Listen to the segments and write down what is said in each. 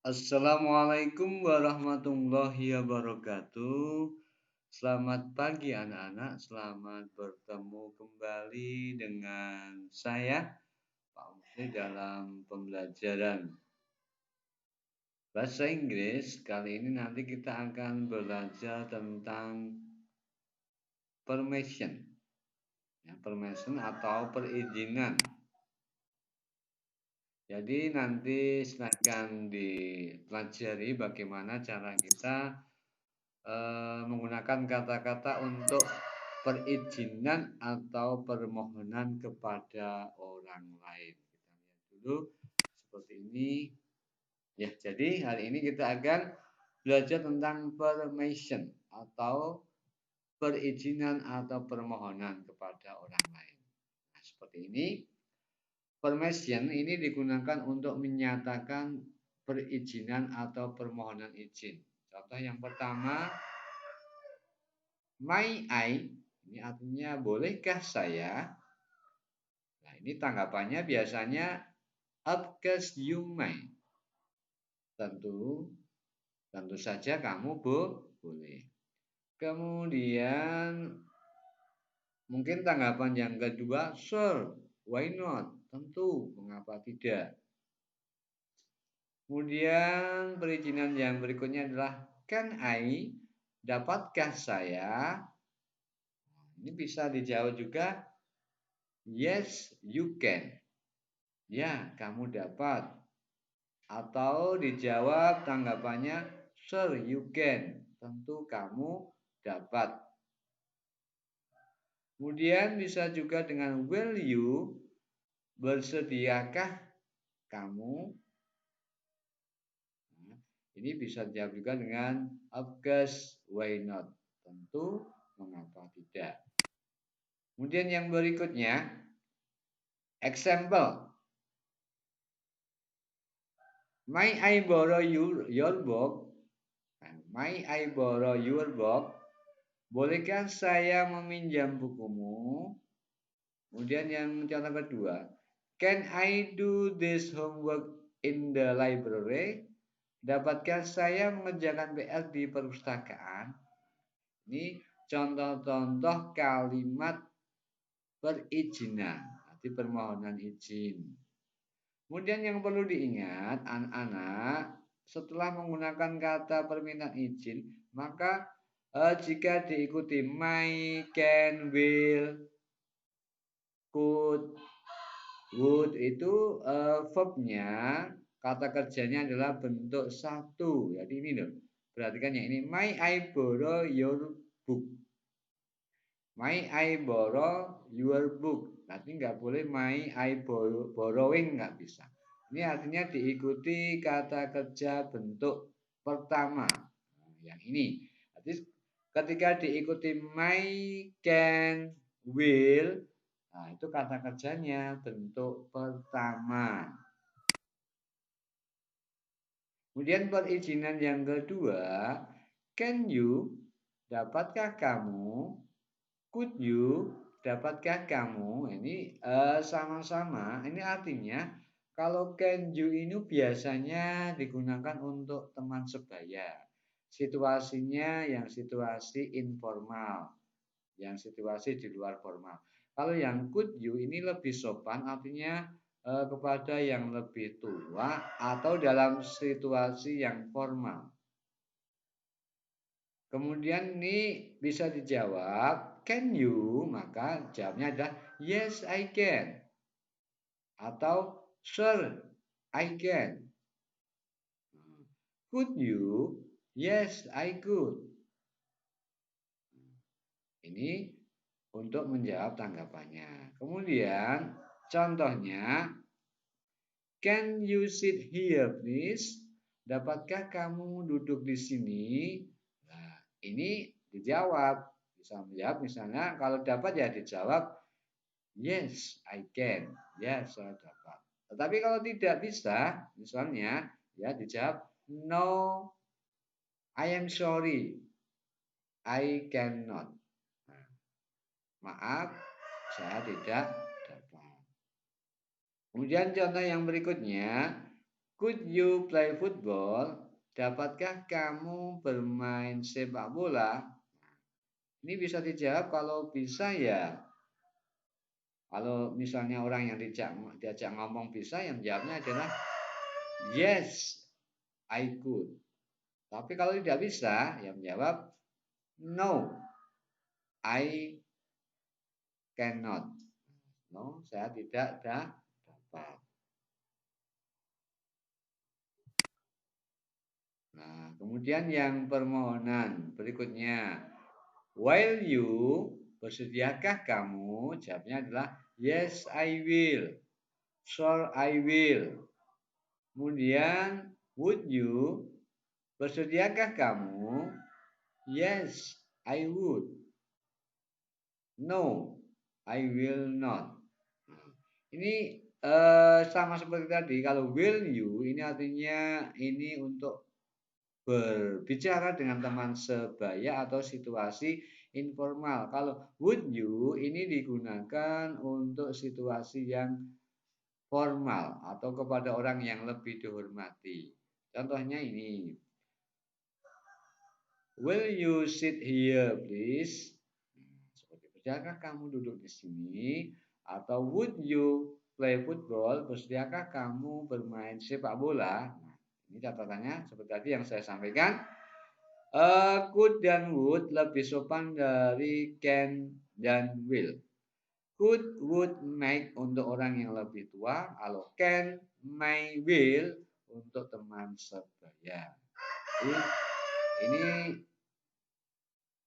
Assalamualaikum warahmatullahi wabarakatuh. Selamat pagi anak-anak, selamat bertemu kembali dengan saya Pak Musli dalam pembelajaran bahasa Inggris. Kali ini nanti kita akan belajar tentang permission, permission atau perizinan. Jadi nanti silahkan dipelajari bagaimana cara kita menggunakan kata-kata untuk perizinan atau permohonan kepada orang lain. Kita lihat dulu seperti ini. Ya, jadi hari ini kita akan belajar tentang permission atau perizinan atau permohonan kepada orang lain. Nah, seperti ini. Permission ini digunakan untuk menyatakan perizinan atau permohonan izin. Contoh yang pertama, may I, ini artinya bolehkah saya? Nah, ini tanggapannya biasanya of course you may. Tentu, tentu saja kamu boleh. Kemudian mungkin tanggapan yang kedua, sure, why not? Tentu, mengapa tidak? Kemudian perizinan yang berikutnya adalah can I? Dapatkah saya? Ini bisa dijawab juga yes, you can. Ya, kamu dapat. Atau dijawab tanggapannya sure, you can. Tentu kamu dapat. Kemudian bisa juga dengan will you? Bersediakah kamu? Nah, ini bisa dijawab juga dengan of course, why not? Tentu, mengapa tidak? Kemudian yang berikutnya, example. May I borrow your book? May I borrow your book? Bolehkah saya meminjam bukumu? Kemudian yang contoh kedua, can I do this homework in the library? Dapatkah saya mengerjakan PR di perpustakaan? Ini contoh-contoh kalimat perizinan, arti permohonan izin. Kemudian yang perlu diingat, anak-anak, setelah menggunakan kata permintaan izin, maka jika diikuti may, can, will, could, would itu verbnya, kata kerjanya adalah bentuk satu. Jadi ini loh, perhatikan ya ini, may I borrow your book. May I borrow your book? Nanti nggak boleh may I borrowing, nggak bisa. Ini artinya diikuti kata kerja bentuk pertama. Nah, yang ini. Jadi ketika diikuti may, can, will, nah itu kata kerjanya bentuk pertama. Kemudian perizinan yang kedua, can you? Dapatkah kamu? Could you? Dapatkah kamu? Ini sama-sama. Ini artinya kalau can you ini biasanya digunakan untuk teman sebaya. Situasinya yang situasi informal, yang situasi di luar formal. Kalau yang could you ini lebih sopan, artinya kepada yang lebih tua atau dalam situasi yang formal. Kemudian ini bisa dijawab, can you? Maka jawabnya adalah yes, I can. Atau sure, I can. Could you? Yes, I could. Ini untuk menjawab tanggapannya. Kemudian contohnya, can you sit here please? Dapatkah kamu duduk di sini? Nah, ini dijawab. Bisa menjawab misalnya kalau dapat ya dijawab yes, I can. Ya, saya dapat. Tetapi kalau tidak bisa, misalnya ya dijawab no, I am sorry, I cannot. Nah, maaf, saya tidak dapat. Kemudian contoh yang berikutnya, Could you play football? Dapatkah kamu bermain sepak bola? Ini bisa dijawab kalau bisa ya. Kalau misalnya orang yang diajak ngomong bisa, yang jawabnya adalah yes, I could. Tapi kalau tidak bisa, yang menjawab no, I cannot. No, saya tidak dapat. Nah, kemudian yang permohonan berikutnya. While you, bersediakah kamu? Jawabnya adalah yes, I will. Sure, I will. Kemudian, would you, bersediakah kamu? Yes, I would. No, I will not. Ini sama seperti tadi. Kalau will you ini artinya ini untuk berbicara dengan teman sebaya atau situasi informal. Kalau would you ini digunakan untuk situasi yang formal atau kepada orang yang lebih dihormati. Contohnya ini. Will you sit here please? Seperti bersedakah kamu duduk di sini? Atau would you play football? Bersediakah kamu bermain sepak bola? Nah, ini catatannya seperti tadi yang saya sampaikan. Could dan would lebih sopan dari can dan will. Could, would, make untuk orang yang lebih tua. Kalau can, may, will untuk teman sebaya. Ini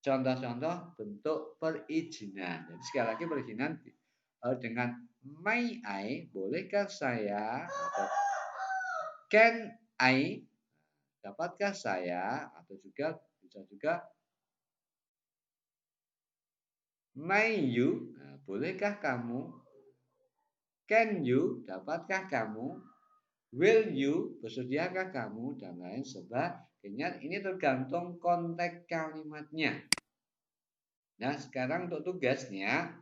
contoh-contoh bentuk perizinan. Jadi sekali lagi perizinan dengan may I, bolehkah saya, atau can I, dapatkah saya, atau juga bisa juga may you, nah, bolehkah kamu, can you, dapatkah kamu, will you, bersediakah kamu, dan lain sebagainya. Ini tergantung konteks kalimatnya. Nah, sekarang untuk tugasnya.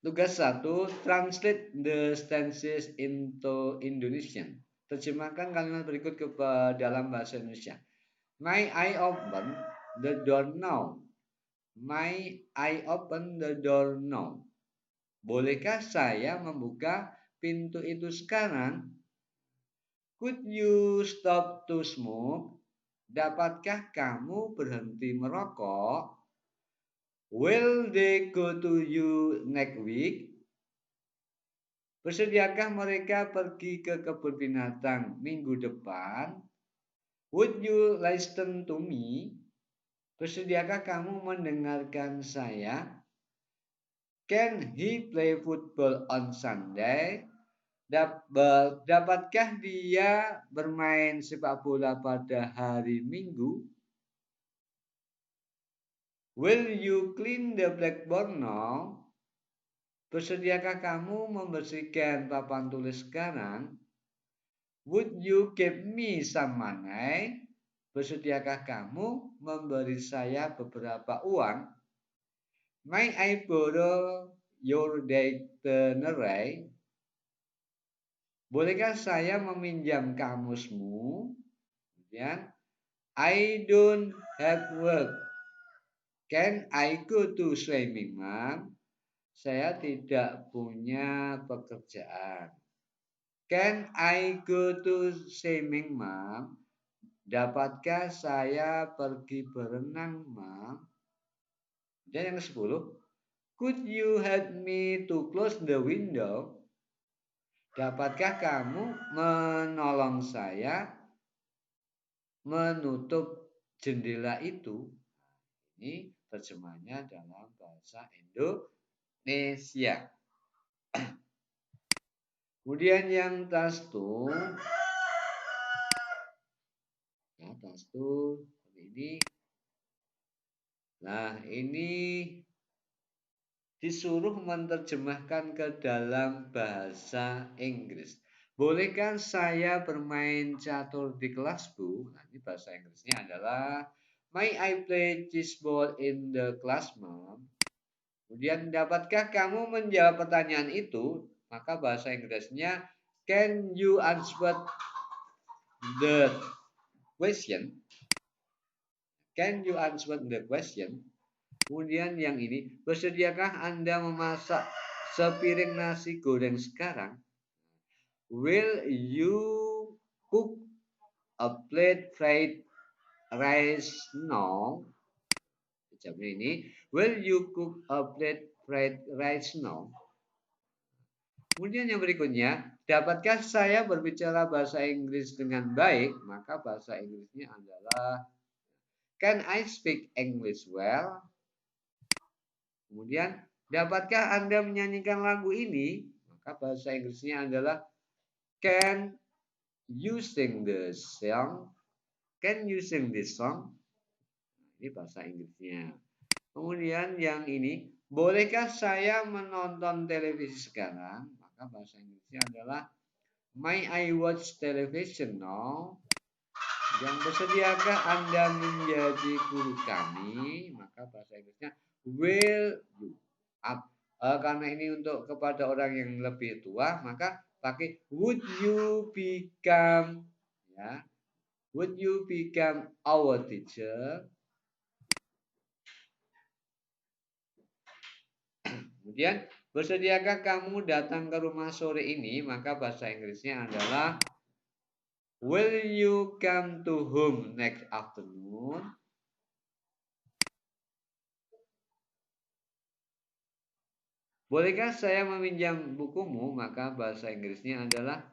Tugas 1, translate the sentences into Indonesian. Terjemahkan kalimat berikut ke dalam bahasa Indonesia. May I open the door now? May I open the door now? Bolehkah saya membuka pintu itu sekarang? Could you stop to smoke? Dapatkah kamu berhenti merokok? Will they go to you next week? Bersediakah mereka pergi ke kebun binatang minggu depan? Would you listen to me? Bersediakah kamu mendengarkan saya? Can he play football on Sunday? Dapatkah dia bermain sepak bola pada hari Minggu? Will you clean the blackboard now? Bersediakah kamu membersihkan papan tulis sekarang? Would you give me some money? Bersediakah kamu memberi saya beberapa uang? May I borrow your dictionary? Bolehkah saya meminjam kamusmu? Kemudian, I don't have work. Can I go to swimming, Mom? Saya tidak punya pekerjaan. Can I go to swimming, Mom? Dapatkah saya pergi berenang, Mom? Dan yang ke-10, could you help me to close the window? Dapatkah kamu menolong saya menutup jendela itu? Ini terjemahnya dalam bahasa Indonesia. Kemudian yang tastu, ya tastu seperti ini. Nah, ini disuruh menerjemahkan ke dalam bahasa Inggris. Bolehkah saya bermain catur di kelas, Bu? Nah, ini bahasa Inggrisnya adalah May I play chessball in the class, Mom? Kemudian, dapatkah kamu menjawab pertanyaan itu? Maka bahasa Inggrisnya Can you answer the question? Can you answer the question? Kemudian yang ini, bersediakah Anda memasak sepiring nasi goreng sekarang? Will you cook a plate fried rice now? Jawabnya ini, will you cook a plate fried rice now? Kemudian yang berikutnya, dapatkah saya berbicara bahasa Inggris dengan baik? Maka bahasa Inggrisnya adalah Can I speak English well? Kemudian, dapatkah Anda menyanyikan lagu ini? Maka bahasa Inggrisnya adalah Can you sing the song? Can you sing this song? Ini bahasa Inggrisnya. Kemudian yang ini, bolehkah saya menonton televisi sekarang? Maka bahasa Inggrisnya adalah May I watch television now? Yang bersediakah Anda menjadi guru kami? Maka bahasa Inggrisnya will you. Karena ini untuk kepada orang yang lebih tua, maka pakai would you become, ya, would you become our teacher? Kemudian, bersediakah kamu datang ke rumah sore ini? Maka bahasa Inggrisnya adalah will you come to home next afternoon? Bolehkah saya meminjam bukumu? Maka bahasa Inggrisnya adalah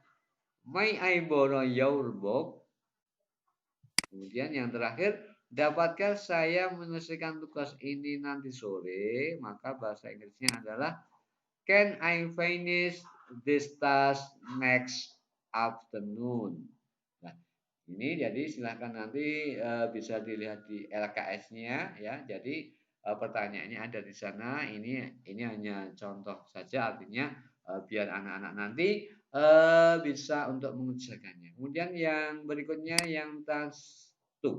May I borrow your book? Kemudian yang terakhir, dapatkah saya menyelesaikan tugas ini nanti sore? Maka bahasa Inggrisnya adalah Can I finish this task next afternoon? Nah, ini jadi silahkan nanti bisa dilihat di LKS-nya ya. Jadi pertanyaannya ada di sana. Ini hanya contoh saja, artinya biar anak-anak nanti bisa untuk mengerjakannya. Kemudian yang berikutnya yang task 2.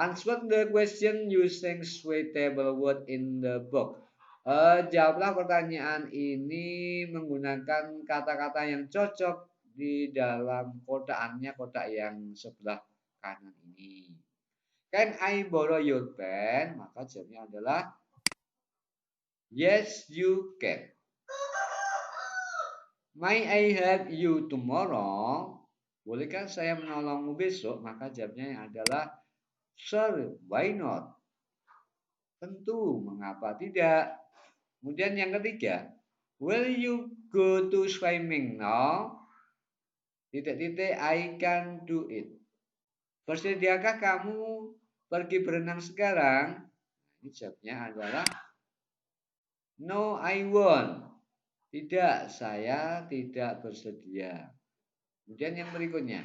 Answer the question using suitable word in the book. Jawablah pertanyaan ini menggunakan kata-kata yang cocok di dalam kotakannya, kotak yang sebelah kanan ini. Can I borrow your pen? Maka jawabnya adalah yes you can. May I help you tomorrow? Bolehkah saya menolongmu besok? Maka jawabnya adalah sure, why not? Tentu, mengapa tidak? Kemudian yang ketiga, will you go to swimming now? Titik-titik, I can do it. Bersediakah kamu pergi berenang sekarang? Ini jawabnya adalah no, I won't. Tidak, saya tidak bersedia. Kemudian yang berikutnya,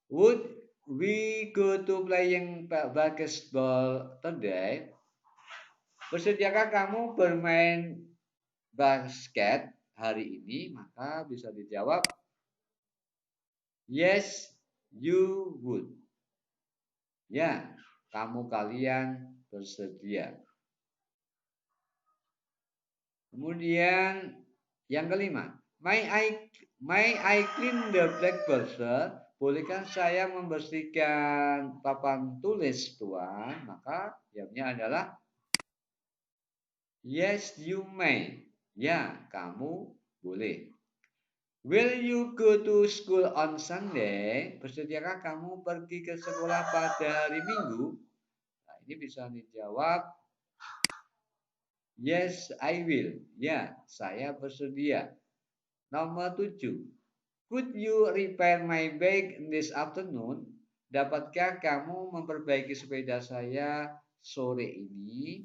would we go to playing basketball today? Bersediakah kamu bermain basket hari ini? Maka bisa dijawab yes you would. Ya, kamu kalian bersedia. Kemudian yang kelima, may I clean the blackboard, sir? Bolehkah saya membersihkan papan tulis, Tuan? Maka jawabnya adalah yes, you may. Ya, kamu boleh. Will you go to school on Sunday? Bersediakah kamu pergi ke sekolah pada hari Minggu? Nah, ini bisa dijawab yes, I will. Ya, saya bersedia. Nomor 7. Could you repair my bike this afternoon? Dapatkah kamu memperbaiki sepeda saya sore ini?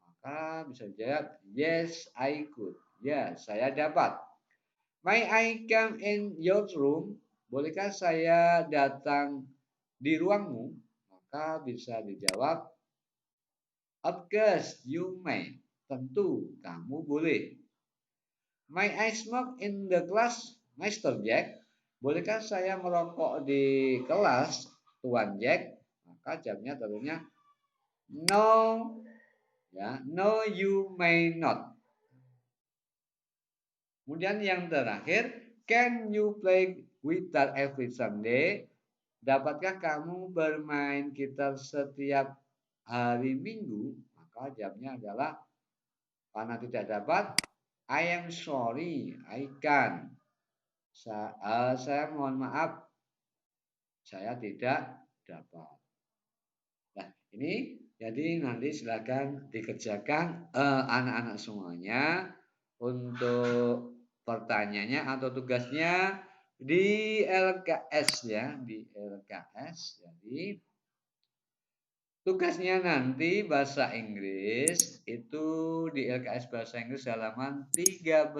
Maka bisa jawab yes, I could. Ya, saya dapat. May I come in your room? Bolehkah saya datang di ruangmu? Maka bisa dijawab of course you may. Tentu kamu boleh. May I smoke in the class, Master Jack? Bolehkah saya merokok di kelas, Tuan Jack? Maka jawabnya tentunya no, ya, no you may not. Kemudian yang terakhir, Can you play guitar every Sunday? Dapatkah kamu bermain gitar setiap hari Minggu? Maka jawabnya adalah karena tidak dapat, I am sorry, I can. Saya mohon maaf, saya tidak dapat. Nah, ini jadi nanti silakan dikerjakan anak-anak semuanya untuk pertanyaannya atau tugasnya di LKS ya, di LKS. Jadi tugasnya nanti bahasa Inggris itu di LKS bahasa Inggris halaman 13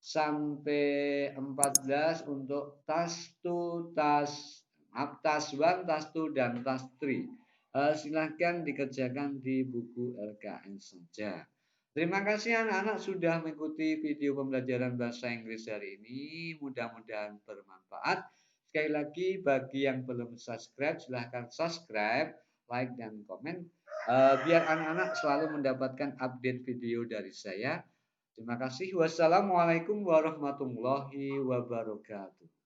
sampai 14 untuk task 2, task 1, task 2 dan task 3. Silahkan dikerjakan di buku LKN saja. Terima kasih anak-anak sudah mengikuti video pembelajaran bahasa Inggris hari ini. Mudah-mudahan bermanfaat. Sekali lagi bagi yang belum subscribe silahkan subscribe, like dan komen biar anak-anak selalu mendapatkan update video dari saya. Terima kasih. Wassalamualaikum warahmatullahi wabarakatuh.